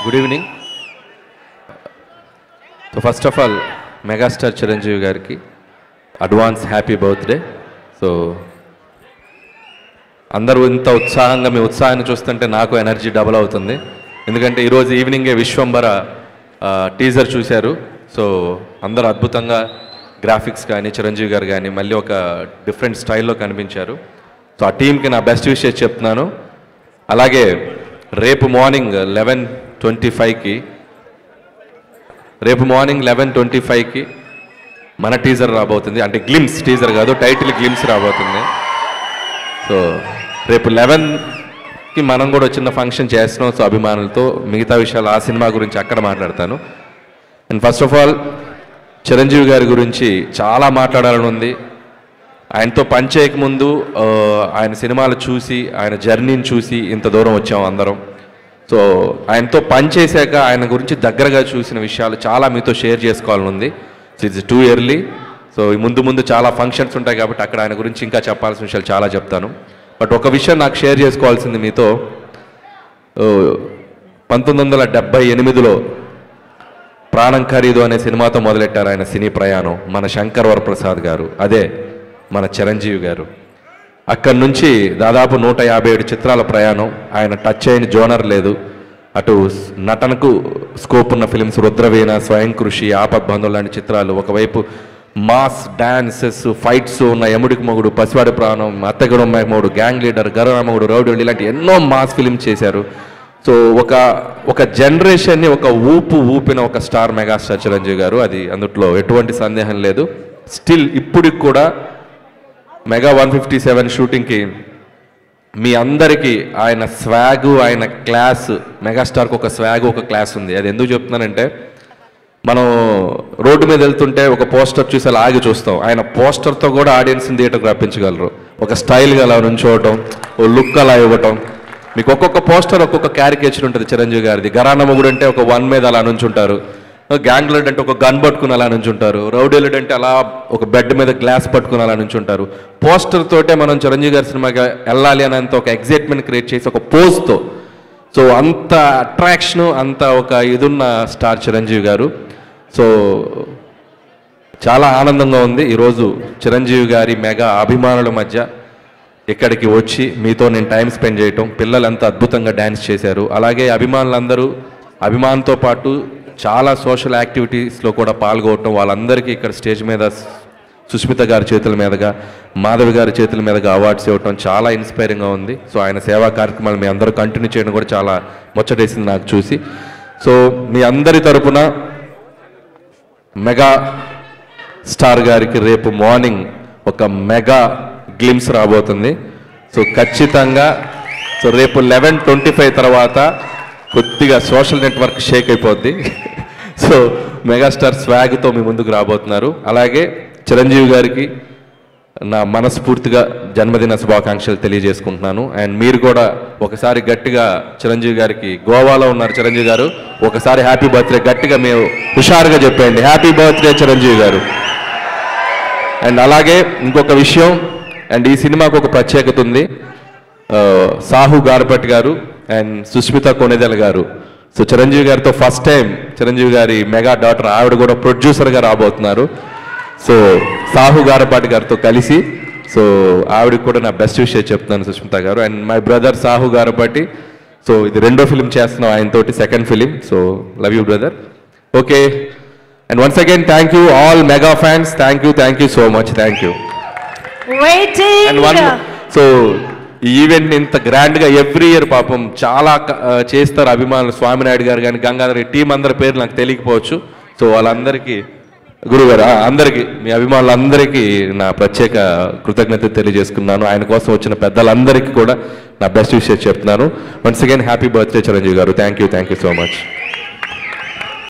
Good evening. So first of all megastar Chiranjeevi గారికి advance happy birthday. So అందరూ ఇంత ఉత్సాహంగా మీ ఉత్సాహాన్ని చూస్తుంటే నాకు ఎనర్జీ డబుల్ అవుతుంది. ఎందుకంటే ఈరోజు ఈవినింగే విశ్వంబర టీజర్ చూశారు. సో అందరూ అద్భుతంగా గ్రాఫిక్స్ కానీ చిరంజీవి గారు కానీ మళ్ళీ ఒక డిఫరెంట్ స్టైల్లో కనిపించారు. సో ఆ టీంకి నా బెస్ట్ విషెస్ చెప్తున్నాను. అలాగే రేపు మార్నింగ్ 11:25కి మన టీజర్ రాబోతుంది. అంటే గ్లిమ్స్ టీజర్ కాదు, టైటిల్ గ్లిమ్స్ రాబోతుంది. సో రేపు 11కి మనం కూడా చిన్న ఫంక్షన్ చేస్తున్నాం. సో అభిమానులతో మిగతా విషయాలు ఆ సినిమా గురించి అక్కడ మాట్లాడతాను. And first of all Chiranjeevi గారి గురించి చాలా మాట్లాడాలని ఉంది. ఆయనతో పనిచేయకముందు ఆయన సినిమాలు చూసి ఆయన జర్నీని చూసి ఇంత దూరం వచ్చాం అందరం. సో ఆయనతో పనిచేశాక ఆయన గురించి దగ్గరగా చూసిన విషయాలు చాలా మీతో షేర్ చేసుకోవాలని ఉంది. So it's too early. So ముందు చాలా ఫంక్షన్స్ ఉంటాయి కాబట్టి అక్కడ ఆయన గురించి ఇంకా చెప్పాల్సిన విషయాలు చాలా చెప్తాను. బట్ ఒక విషయం నాకు షేర్ చేసుకోవాల్సింది మీతో. 1978లో ప్రాణం ఖరీదు అనే సినిమాతో మొదలెట్టారు ఆయన సినీ ప్రయాణం మన శంకర్ వరప్రసాద్ గారు, అదే మన చిరంజీవి గారు. అక్కడి నుంచి దాదాపు 157 చిత్రాల ప్రయాణం. ఆయన టచ్ అయిన జోనర్ లేదు. అటు నటనకు స్కోప్ ఉన్న ఫిలిమ్స్ రుద్రవీణ, స్వయం కృషి, ఆపద్బంధువులు లాంటి చిత్రాలు. ఒకవైపు మాస్ డాన్సెస్, ఫైట్స్ ఉన్న యముడికి మొగుడు, పసివాడి ప్రాణం, అత్తగడం మొగుడు, గ్యాంగ్ లీడర్, గరమగుడు, రౌడీ ఇలాంటి ఎన్నో మాస్ ఫిలిమ్స్ చేశారు. సో ఒక జనరేషన్ని ఒక ఊపిన ఒక స్టార్ మెగాస్టార్ చిరంజీవి గారు. అది అందుట్లో ఎటువంటి సందేహం లేదు. స్టిల్ ఇప్పటికి కూడా మెగా 157 షూటింగ్కి మీ అందరికీ ఆయన స్వాగు, ఆయన క్లాస్, మెగాస్టార్కి ఒక స్వాగు, ఒక క్లాస్ ఉంది. అది ఎందుకు చెప్తున్నానంటే, మనం రోడ్డు మీద వెళ్తుంటే ఒక పోస్టర్ చూసి అలా ఆగి చూస్తాం. ఆయన పోస్టర్తో కూడా ఆడియన్స్ని థియేటర్కి రప్పించగలరు. ఒక స్టైల్గా అలా నుంచోవటం, ఓ లుక్ అలా ఇవ్వటం. మీకు ఒక్కొక్క పోస్టర్ ఒక్కొక్క క్యారికేచర్ ఉంటుంది చిరంజీవి గారిది. గరానమ్మగుడు అంటే ఒక 1 మీద అలా నుంచుంటారు, గ్యాంగ్ లీడ్ అంటే ఒక గన్ పట్టుకుని అలా నుంచుంటారు, రౌడీ లీడ్ అంటే అలా ఒక బెడ్ మీద గ్లాస్ పట్టుకుని అలా నుంచుంటారు. పోస్టర్ తోటే మనం చిరంజీవి గారి సినిమాకి వెళ్ళాలి అనేంత ఒక ఎగ్జైట్మెంట్ క్రియేట్ చేసి ఒక పోజ్తో. సో అంత అట్రాక్షను, అంత ఒక ఇదున్న స్టార్ చిరంజీవి గారు. సో చాలా ఆనందంగా ఉంది ఈరోజు చిరంజీవి గారి మెగా అభిమానుల మధ్య ఇక్కడికి వచ్చి మీతో నేను టైం స్పెండ్ చేయటం. పిల్లలు ఎంత అద్భుతంగా డ్యాన్స్ చేశారు. అలాగే అభిమానులందరూ అభిమానంతో పాటు చాలా సోషల్ యాక్టివిటీస్లో కూడా పాల్గొనటం. వాళ్ళందరికీ ఇక్కడ స్టేజ్ మీద సుస్మిత గారి చేతుల మీదుగా, మాధవి గారి చేతుల మీదుగా అవార్డ్స్ ఇవ్వటం చాలా ఇన్స్పైరింగ్గా ఉంది. సో ఆయన సేవా కార్యక్రమాలు మీ అందరూ కంటిన్యూ చేయడం కూడా చాలా ముచ్చటేసింది నాకు చూసి. సో మీ అందరి తరపున మెగా స్టార్ గారికి రేపు మార్నింగ్ ఒక మెగా గ్లిమ్స్ రాబోతుంది. సో ఖచ్చితంగా సో రేపు 11:25 తర్వాత కొద్దిగా సోషల్ నెట్వర్క్ షేక్ అయిపోద్ది. సో మెగాస్టార్ స్వాగ్తో మీ ముందుకు రాబోతున్నారు. అలాగే చిరంజీవి గారికి నా మనస్ఫూర్తిగా జన్మదిన శుభాకాంక్షలు తెలియజేసుకుంటున్నాను. అండ్ మీరు కూడా ఒకసారి గట్టిగా చిరంజీవి గారికి, గోవాలో ఉన్నారు చిరంజీవి గారు, ఒకసారి హ్యాపీ బర్త్డే గట్టిగా మేము హుషారుగా చెప్పండి, హ్యాపీ బర్త్డే చిరంజీవి గారు. అండ్ అలాగే ఇంకొక విషయం, అండ్ ఈ సినిమాకు ఒక ప్రత్యేకత ఉంది. సాహు గారపట్ గారు అండ్ సుస్మిత కొణిదెల గారు. సో చిరంజీవి గారితో ఫస్ట్ టైం చిరంజీవి గారి మెగా డాటర్ ఆవిడ కూడా ప్రొడ్యూసర్గా రాబోతున్నారు. సో సాహు గారపాటి గారితో కలిసి. సో ఆవిడకి కూడా నా బెస్ట్ విషయం చెప్తున్నాను సుస్మిత గారు. And my brother Sahu Garapati. So ఇది 2వ ఫిలిం చేస్తున్నాం ఆయనతోటి, 2nd film. So love you brother. Okay, and once again thank you all mega fans. Thank you so much. Thank you. So ఈ ఈవెంట్ ఇంత గ్రాండ్గా ఎవ్రీ ఇయర్ పాపం చాలా చేస్తారు అభిమానులు. స్వామినాయుడు గారు కానీ, గంగాధర్ టీం అందరి పేరు నాకు తెలియకపోవచ్చు. సో వాళ్ళందరికీ, గురుగారు అందరికీ, మీ అభిమానులందరికీ నా ప్రత్యేక కృతజ్ఞత తెలియజేసుకున్నాను. ఆయన కోసం వచ్చిన పెద్దలందరికీ కూడా నా బెస్ట్ విషయం చెప్తున్నాను. Once again happy birthday Chiranjeevi గారు. Thank you so much.